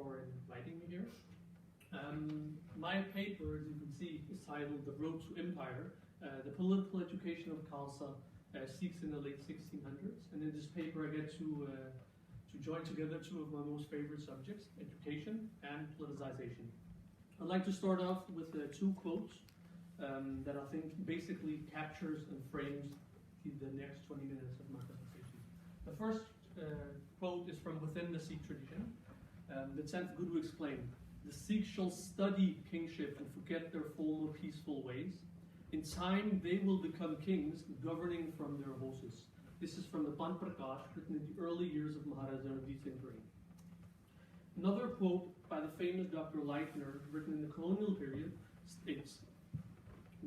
for inviting me here. My paper, as you can see, is titled The Road to Empire, the Political Education of Khalsa Sikhs in the late 1600s. And in this paper I get to join together two of my most favorite subjects, education and politicization. I'd like to start off with two quotes that I think basically captures and frames the next 20 minutes of my presentation. The first quote is from within the Sikh tradition. The 10th Guru explained, "The Sikhs shall study kingship and forget their former peaceful ways. In time they will become kings, governing from their horses." This is from the Pan Prakash, written in the early years of Maharaja Ranjit Singh's reign. Another quote by the famous Dr. Leitner, written in the colonial period, states,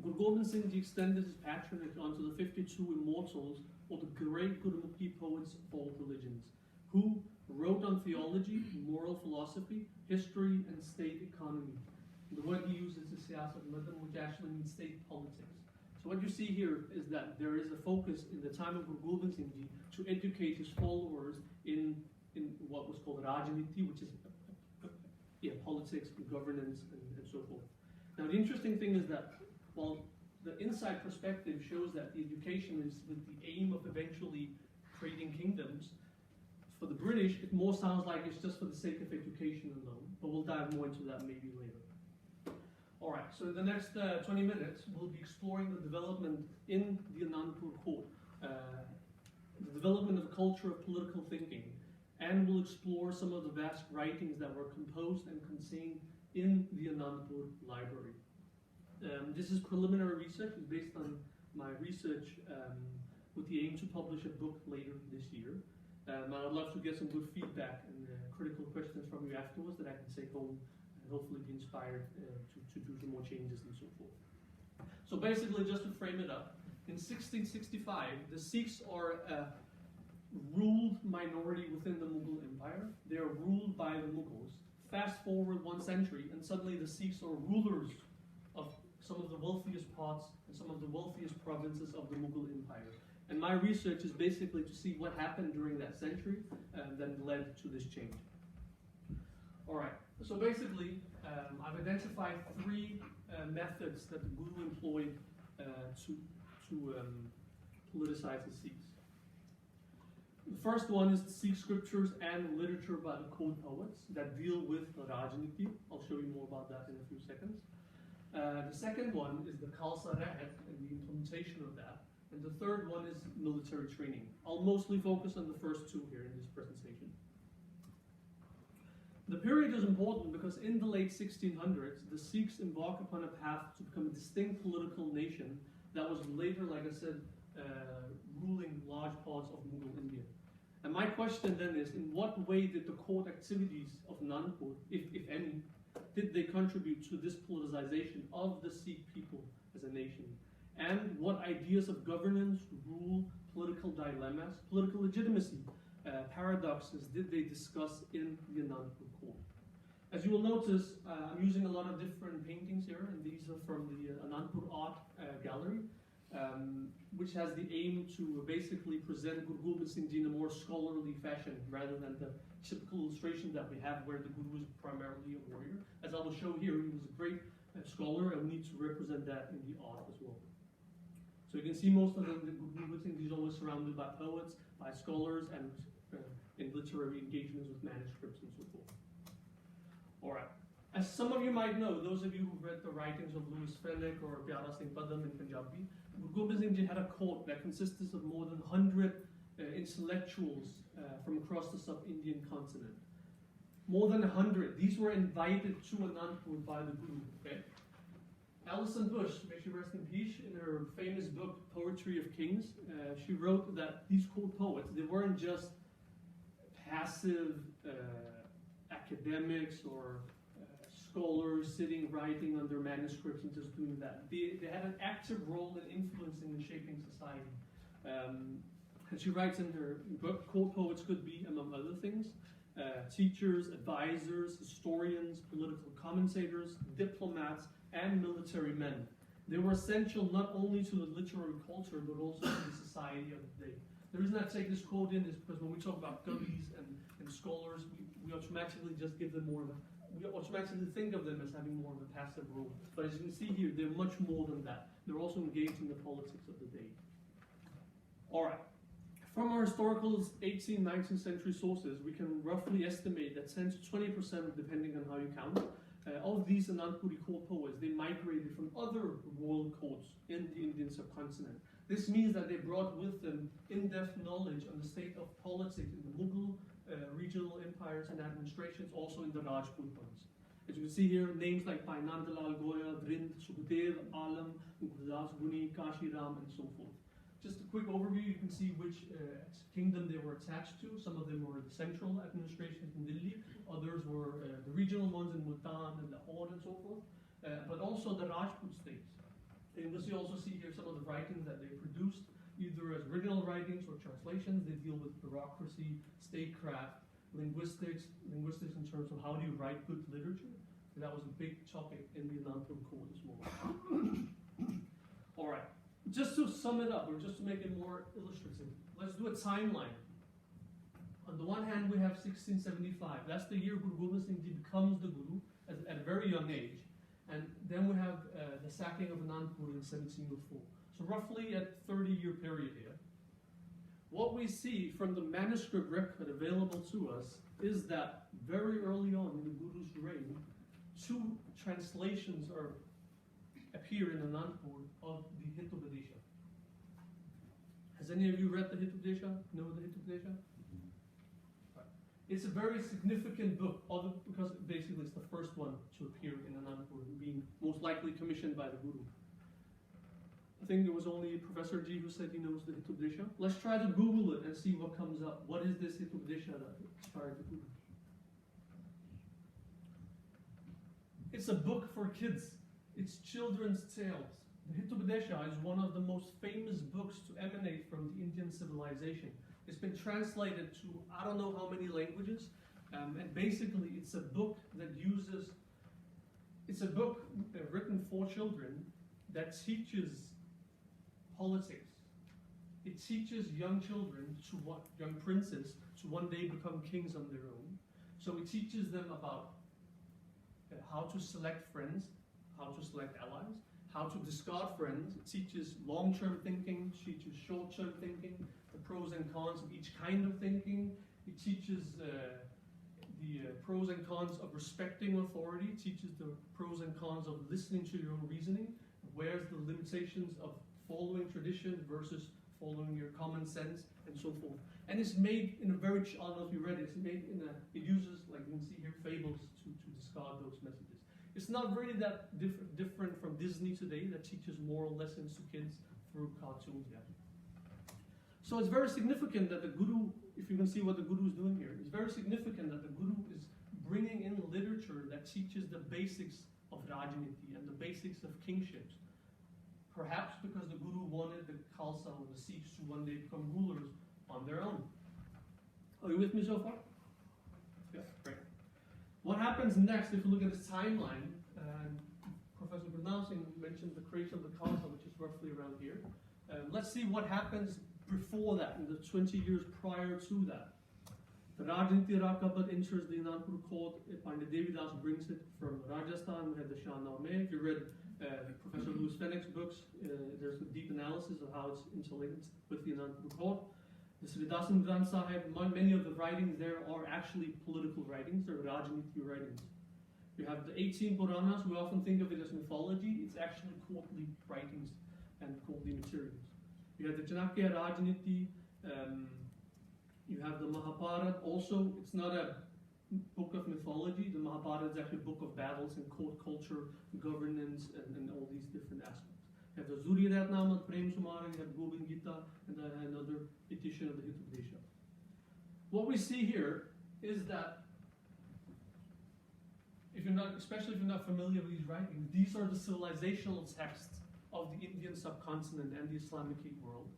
"Guru Gobind Singh Ji extended his patronage onto the 52 immortals, or the great Gurmukhi poets of all religions, who wrote on theology, moral philosophy, history, and state economy." The word he uses is siyasat madam, which actually means state politics. So what you see here is that there is a focus in the time of Guru Gobind Singh Ji to educate his followers in what was called Rajniti, which is politics, and governance, and so forth. Now the interesting thing is that while the inside perspective shows that the education is with the aim of eventually creating kingdoms, for the British it more sounds like it's just for the sake of education alone, but we'll dive more into that maybe later. Alright, so in the next 20 minutes we'll be exploring the development in the Anandpur court, the development of a culture of political thinking, and we'll explore some of the vast writings that were composed and contained in the Anandpur library. This is preliminary research. It's based on my research with the aim to publish a book later this year. I'd love to get some good feedback and critical questions from you afterwards that I can take home and hopefully be inspired to do some more changes and so forth. So basically, just to frame it up, in 1665, the Sikhs are a ruled minority within the Mughal Empire. They are ruled by the Mughals. Fast forward 1 century, and suddenly the Sikhs are rulers of some of the wealthiest parts and some of the wealthiest provinces of the Mughal Empire. And my research is basically to see what happened during that century that led to this change. Alright, so basically I've identified three methods that the Guru employed to politicize the Sikhs. The first one is the Sikh scriptures and literature by the court poets that deal with Rajniti. I'll show you more about that in a few seconds. The second one is the Khalsa Rahat and the implementation of that. And the third one is military training. I'll mostly focus on the first two here in this presentation. The period is important because in the late 1600s, the Sikhs embark upon a path to become a distinct political nation that was later, like I said, ruling large parts of Mughal India. And my question then is, in what way did the court activities of Anandpur, if any, did they contribute to this politicization of the Sikh people as a nation? And what ideas of governance, rule, political dilemmas, political legitimacy, paradoxes did they discuss in the Anandpur court? As you will notice, I'm using a lot of different paintings here, and these are from the Anandpur Art Gallery, which has the aim to basically present Guru Gobind Singh Ji in a more scholarly fashion, rather than the typical illustration that we have where the Guru was primarily a warrior. As I will show here, he was a great scholar, and we need to represent that in the art as well. So you can see most of the Guru Gobind Singh Ji is always surrounded by poets, by scholars, and in literary engagements with manuscripts and so forth. Alright. As some of you might know, those of you who've read the writings of Louis Fenwick or Pyara Singh Padam in Punjabi, Guru Gobind Singh Ji had a court that consisted of more than 100 intellectuals from across the sub-Indian continent. More than 100. These were invited to Anandpur by the Guru. Okay? Alison Bush, may she rest in peace, in her famous book, Poetry of Kings, she wrote that these court poets, they weren't just passive academics or scholars sitting, writing on their manuscripts and just doing that. They had an active role in influencing and shaping society. And she writes in her book, court poets could be, among other things, teachers, advisors, historians, political commentators, diplomats, and military men. They were essential not only to the literary culture, but also to the society of the day. The reason I take this quote in is because when we talk about gullies and and scholars, we automatically just give them more of a, we automatically think of them as having more of a passive role. But as you can see here, they're much more than that. They're also engaged in the politics of the day. All right. From our historical 18th, 19th century sources, we can roughly estimate that 10 to 20%, depending on how you count, of these Anandpuri court poets, they migrated from other royal courts in the Indian subcontinent. This means that they brought with them in-depth knowledge on the state of politics in the Mughal, regional empires and administrations, also in the Rajput ones. As you can see here, names like Bhai Nandalal Goya, Vrind, Sukhdev, Alam, Gurdas Guni, Kashi Ram, and so forth. Just a quick overview, you can see which kingdom they were attached to. Some of them were the central administrations in Delhi, others were the regional ones in Multan and Lahore and so forth, but also the Rajput states. And you'll also see here some of the writings that they produced, either as original writings or translations. They deal with bureaucracy, statecraft, linguistics in terms of how do you write good literature. And that was a big topic in the Anandpur court as well. All right. Just to sum it up, or just to make it more illustrative, let's do a timeline. On the one hand, we have 1675. That's the year Guru Gobind Singh Ji becomes the Guru at a very young age. And then we have the sacking of Anandpur in 1704. So roughly a 30-year period here. What we see from the manuscript record available to us is that very early on in the Guru's reign, two translations appear in Anandpur of the Hitopadesha. Has any of you read the Hitopadesha? Know the Hitopadesha? Right. It's a very significant book, because basically it's the first one to appear in Anandpur, being most likely commissioned by the Guru. I think it was only Professor G who said he knows the Hitopadesha. Let's try to Google it and see what comes up. What is this Hitopadesha that inspired the Guru? It's a book for kids. It's children's tales. The Hitopadesha is one of the most famous books to emanate from the Indian civilization. It's been translated to I don't know how many languages, and basically it's a book that it's a book written for children that teaches politics. It teaches young children, young princes, to one day become kings on their own. So it teaches them about how to select friends, how to select allies, how to discard friends. It teaches long-term thinking, it teaches short-term thinking, the pros and cons of each kind of thinking. It teaches the pros and cons of respecting authority. It teaches the pros and cons of listening to your own reasoning. Where's the limitations of following tradition versus following your common sense, and so forth. And it's made in a very, I don't know if you read it, it uses, like you can see here, fables to discard those messages. It's not really that different from Disney today that teaches moral lessons to kids through cartoons. Yeah. So it's very significant that the Guru, if you can see what the Guru is doing here, it's very significant that the Guru is bringing in literature that teaches the basics of Rajniti and the basics of kingships. Perhaps because the Guru wanted the Khalsa or the Sikhs to one day become rulers on their own. Are you with me so far? Yes, great. What happens next if you look at this timeline? Professor Gurnaam Singh mentioned the creation of the Khalsa, which is roughly around here. Let's see what happens before that, in the 20 years prior to that. The Rajniti Rakabat enters the Anandpur court. Pandit Devidas brings it from Rajasthan. We had the Shahnameh. If you read Professor Louis Fenwick's books, there's a deep analysis of how it's interlinked with the Anandpur court. The Sridasan Granth Sahib, many of the writings there are actually political writings. They're Rajniti writings. You have the 18 Puranas. We often think of it as mythology. It's actually courtly writings and courtly materials. You have the Chanakya Rajniti. You have the Mahabharata. Also, it's not a book of mythology. The Mahabharata is actually a book of battles and court culture, governance, and all these different aspects. You have the Zuriratnama, Prem Sumara, you have Govind Gita, and then another edition of the Hitopadesha. What we see here is that, especially if you're not familiar with these writings, these are the civilizational texts of the Indian subcontinent and the Islamic world.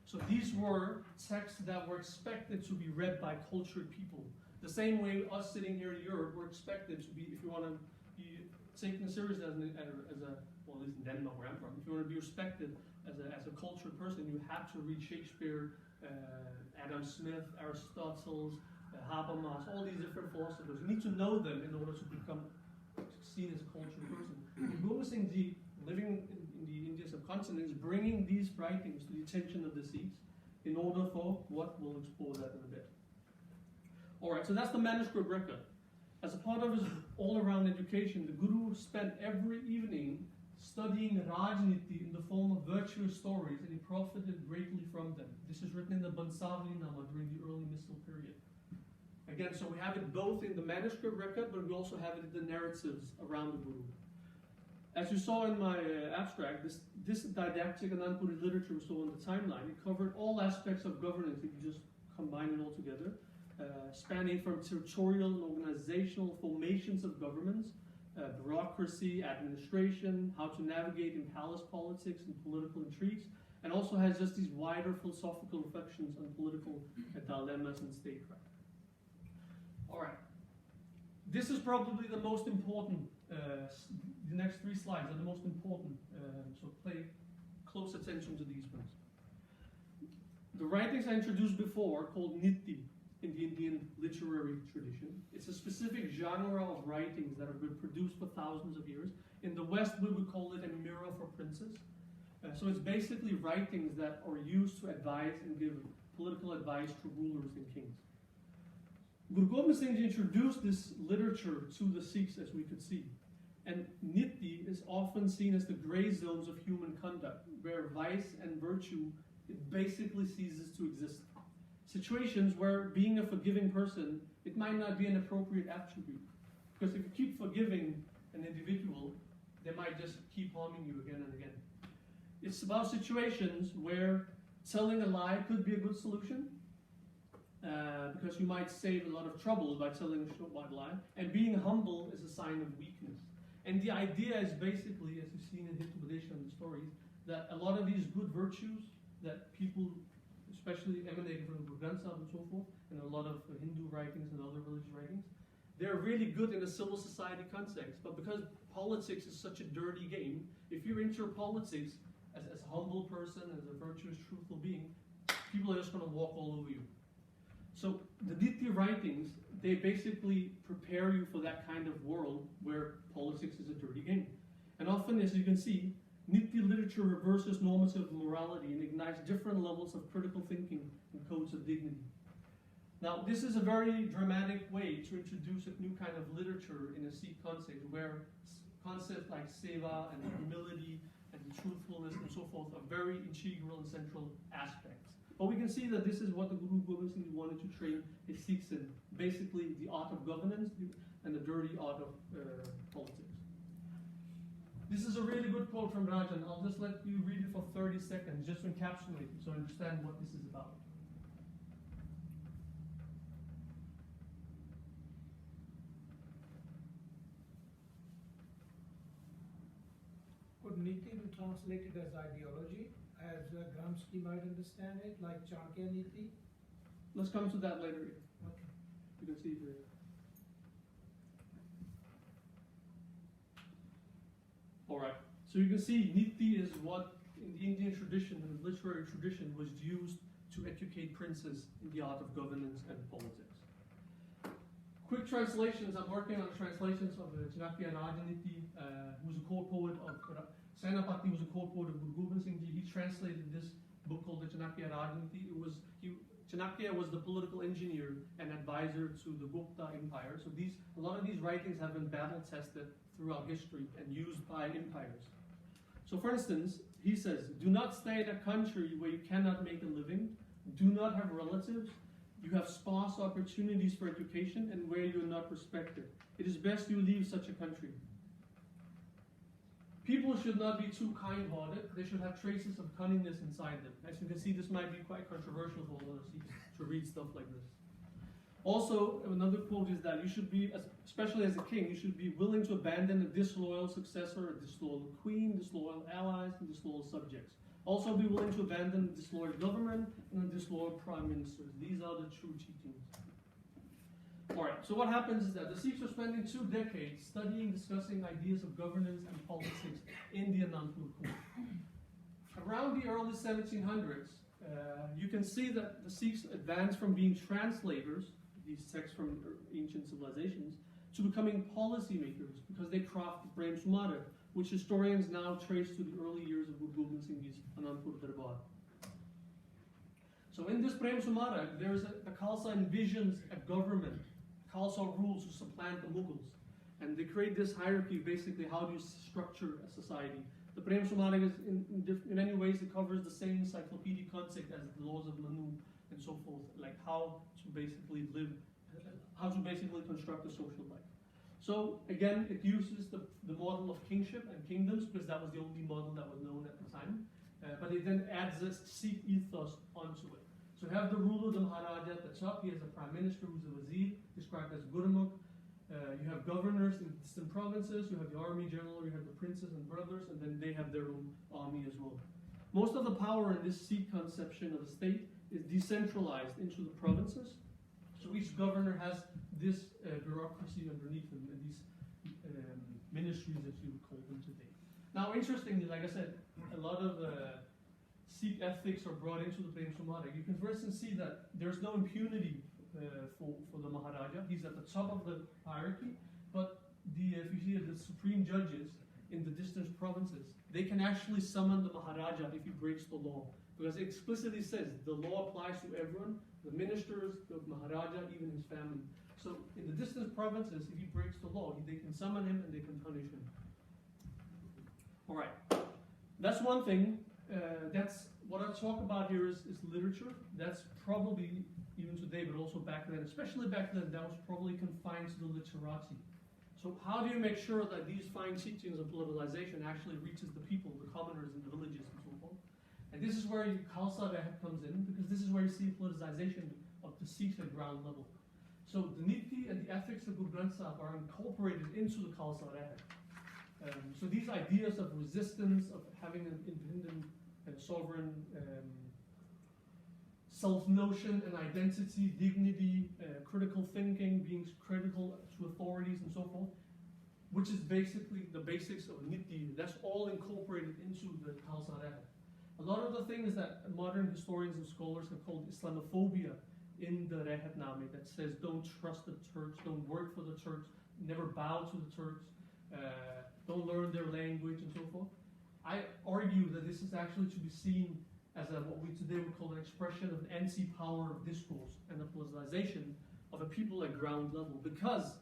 So these were texts that were expected to be read by cultured people. The same way us sitting here in Europe, we're expected to be, if you want to be taken seriously well, at least in Denmark where I'm from, if you want to be respected as a cultured person, you have to read Shakespeare, Adam Smith, Aristotle, Habermas, all these different philosophers. You need to know them in order to become seen as a cultured person. Guru Gobind Singh, living in the Indian subcontinent, is bringing these writings to the attention of the Sikhs in order for what? We'll explore that in a bit. Alright, so that's the manuscript record. As a part of his all-around education, the Guru spent every evening studying Rajniti in the form of virtuous stories, and he profited greatly from them. This is written in the Bansali Nama during the early Misl period. Again, so we have it both in the manuscript record, but we also have it in the narratives around the Guru. As you saw in my abstract, this didactic and Anpuri literature we saw on the timeline, it covered all aspects of governance if you just combine it all together, spanning from territorial and organizational formations of governments, bureaucracy, administration, how to navigate in palace politics and political intrigues, and also has just these wider philosophical reflections on political dilemmas and statecraft. All right, this is probably the most important, the next three slides are the most important, so pay close attention to these ones. The writings I introduced before are called niti in the Indian literary tradition. It's a specific genre of writings that have been produced for thousands of years. In the West, we would call it a mirror for princes. So it's basically writings that are used to advise and give political advice to rulers and kings. Guru Gobind Singh introduced this literature to the Sikhs, as we could see. And niti is often seen as the gray zones of human conduct, where vice and virtue, it basically ceases to exist. Situations where being a forgiving person, it might not be an appropriate attribute. Because if you keep forgiving an individual, they might just keep harming you again and again. It's about situations where telling a lie could be a good solution, because you might save a lot of trouble by telling a short white lie, and being humble is a sign of weakness. And the idea is basically, as you've seen in Hindu and the stories, that a lot of these good virtues that people, especially emanating from the Guru Granth Sahib and so forth, and a lot of Hindu writings and other religious writings, they're really good in a civil society context. But because politics is such a dirty game, if you're into politics as a humble person, as a virtuous, truthful being, people are just going to walk all over you. So the niti writings, they basically prepare you for that kind of world where politics is a dirty game. And often, as you can see, niti literature reverses normative morality and ignites different levels of critical thinking and codes of dignity. Now, this is a very dramatic way to introduce a new kind of literature in a Sikh context, where concepts like seva and humility and truthfulness and so forth are very integral and central aspects. But we can see that this is what the Guru Gobind Singh wanted to train his Sikhs in, basically the art of governance and the dirty art of politics. This is a really good quote from Rajan. I'll just let you read it for 30 seconds, just to encapsulate it, so understand what this is about. Could niti be translated as ideology, as Gramsci might understand it, like Chanakya niti? Let's come to that later. Okay. You can see here. Alright, so you can see niti is what in the Indian tradition and literary tradition was used to educate princes in the art of governance and politics. Quick translations. I'm working on translations of Chanakya Rajaniti, who's a court poet of Senapati, was a court poet of Guru Gobind Singh Ji. He translated this book called the Chanakya Rajaniti. Chanakya was the political engineer and advisor to the Gupta Empire. So a lot of these writings have been battle tested throughout history and used by empires. So for instance, he says, do not stay in a country where you cannot make a living, do not have relatives, you have sparse opportunities for education, and where you are not respected. It is best you leave such a country. People should not be too kind-hearted. They should have traces of cunningness inside them. As you can see, this might be quite controversial for a lot of Sikhs to read stuff like this. Also, another quote is that you should be, especially as a king, you should be willing to abandon a disloyal successor, a disloyal queen, disloyal allies, and disloyal subjects. Also be willing to abandon a disloyal government and a disloyal prime minister. These are the true teachings. Alright, so what happens is that the Sikhs are spending 2 decades studying, discussing ideas of governance and politics in the Anandpur court. Around the early 1700s, you can see that the Sikhs advanced from being translators, these texts from ancient civilizations, to becoming policymakers because they craft the Prem Sumara, which historians now trace to the early years of Guru Gobind Singh's Anandpur Darbar. So in this Prem Sumara, the Khalsa envisions a government, Khalsa rules to supplant the Mughals. And they create this hierarchy, basically, how do you structure a society? The Prem Sumara is, in many ways, it covers the same encyclopedic concept as the laws of Manu and so forth, like how to basically live, how to basically construct a social life. So again, it uses the model of kingship and kingdoms because that was the only model that was known at the time. But it then adds this Sikh ethos onto it. So you have the ruler, the Maharaja at the top. He has a prime minister who's a wazir, described as Gurumukh. You have governors in distant provinces. You have the army general. You have the princes and brothers, and then they have their own army as well. Most of the power in this Sikh conception of the state is decentralized into the provinces. So each governor has this bureaucracy underneath him, and these ministries, as you would call them today. Now, interestingly, like I said, a lot of Sikh ethics are brought into the Prem Sumara. You can, for instance, see that there's no impunity for the Maharaja. He's at the top of the hierarchy, but if you see the supreme judges in the distant provinces, they can actually summon the Maharaja if he breaks the law. Because it explicitly says the law applies to everyone, the ministers, the Maharaja, even his family. So in the distant provinces, if he breaks the law, they can summon him and they can punish him. All right, that's one thing. That's what I talk about here is literature. That's probably even today, but also back then, especially back then, that was probably confined to the literati. So how do you make sure that these fine teachings of politicization actually reaches the people, the commoners in the villages and so forth? And this is where Khalsa comes in, because this is where you see politicization of the Sikhs at ground level. So the niti and the ethics of Guru Granth Sahib are incorporated into the Khalsa so these ideas of resistance, of having an independent and sovereign self-notion and identity, dignity, critical thinking, being critical to authorities and so forth, which is basically the basics of niti, that's all incorporated into the Khalsa. A lot of the things that modern historians and scholars have called Islamophobia in the Rehatname, that says don't trust the Turks, don't work for the Turks, never bow to the Turks, don't learn their language and so forth. I argue that this is actually to be seen as what we today would call an expression of an anti-power discourse and the politicization of a people at ground level, because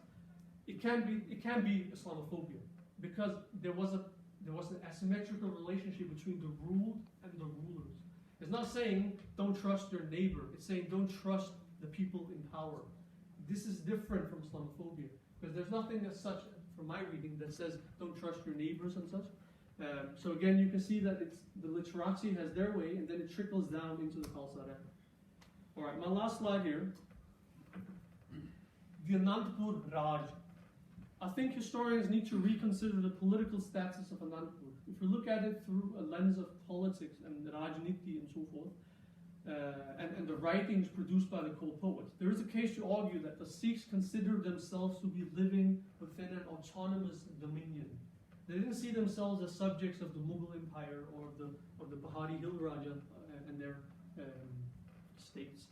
it can be Islamophobia, because there was an asymmetrical relationship between the ruled and the rulers. It's not saying don't trust your neighbor, it's saying don't trust the people in power. This is different from Islamophobia, because there's nothing as such from my reading that says don't trust your neighbors and such. So again, you can see that the literati has their way, and then it trickles down into the Khalsa. All right, my last slide here. The Anandpur Raj. I think historians need to reconsider the political status of Anandpur. If you look at it through a lens of politics and Rajniti and so forth, and the writings produced by the Kol poets, there is a case to argue that the Sikhs considered themselves to be living within an autonomous dominion. They didn't see themselves as subjects of the Mughal Empire or of the Pahari Hill Raja and their states.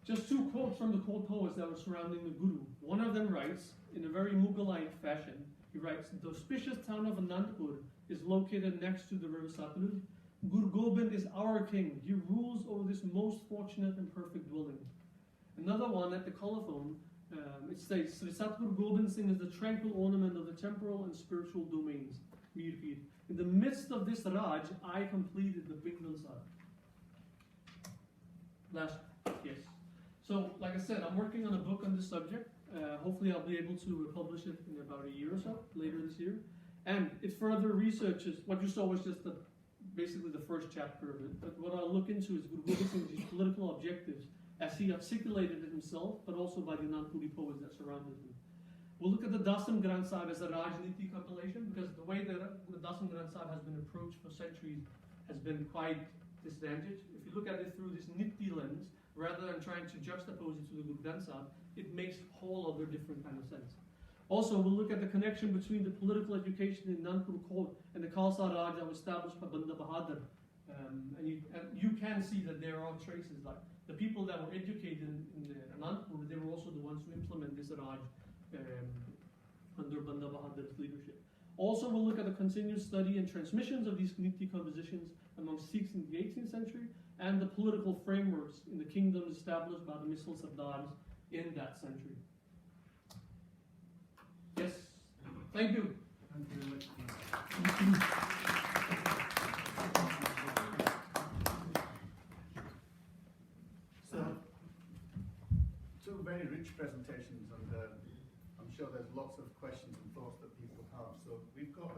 Just two quotes from the Kol poets that were surrounding the Guru. One of them writes, in a very Mughalite fashion, he writes, the auspicious town of Anandpur is located next to the river Satnam. Guru Gobind is our king. He rules over this most fortunate and perfect dwelling. Another one at the colophon, it states, Sri Satguru Gobind Singh is the tranquil ornament of the temporal and spiritual domains. In the midst of this Raj, I completed the Bingal Sahib. Yes. So, like I said, I'm working on a book on this subject. Hopefully I'll be able to publish it in about a year or so, later this year. And it further researches, what you saw was just basically the first chapter of it. But what I'll look into is Guru Gobind Singh's political objectives as he articulated it himself, but also by the Anandpuri poets that surrounded him. We'll look at the Dasam Granth Sahib as a Rajniti compilation, because the way that the Dasam Granth Sahib has been approached for centuries has been quite disadvantaged. If you look at it through this Niti lens, rather than trying to juxtapose it to the Guru Granth Sahib, it makes whole other different kind of sense. Also, we'll look at the connection between the political education in Anandpur Kol and the Khalsa Raj that was established by Banda Bahadur. And you can see that there are traces, like the people that were educated in Anandpur, they were also the ones who implement this Raj under Banda Bahadur's leadership. Also, we'll look at the continuous study and transmissions of these niti compositions among Sikhs in the 18th century and the political frameworks in the kingdoms established by the Misl Sardars in that century. Yes, thank you. Thank you very much. So, two very rich presentations, and I'm sure there's lots of questions and thoughts that people have. So we've got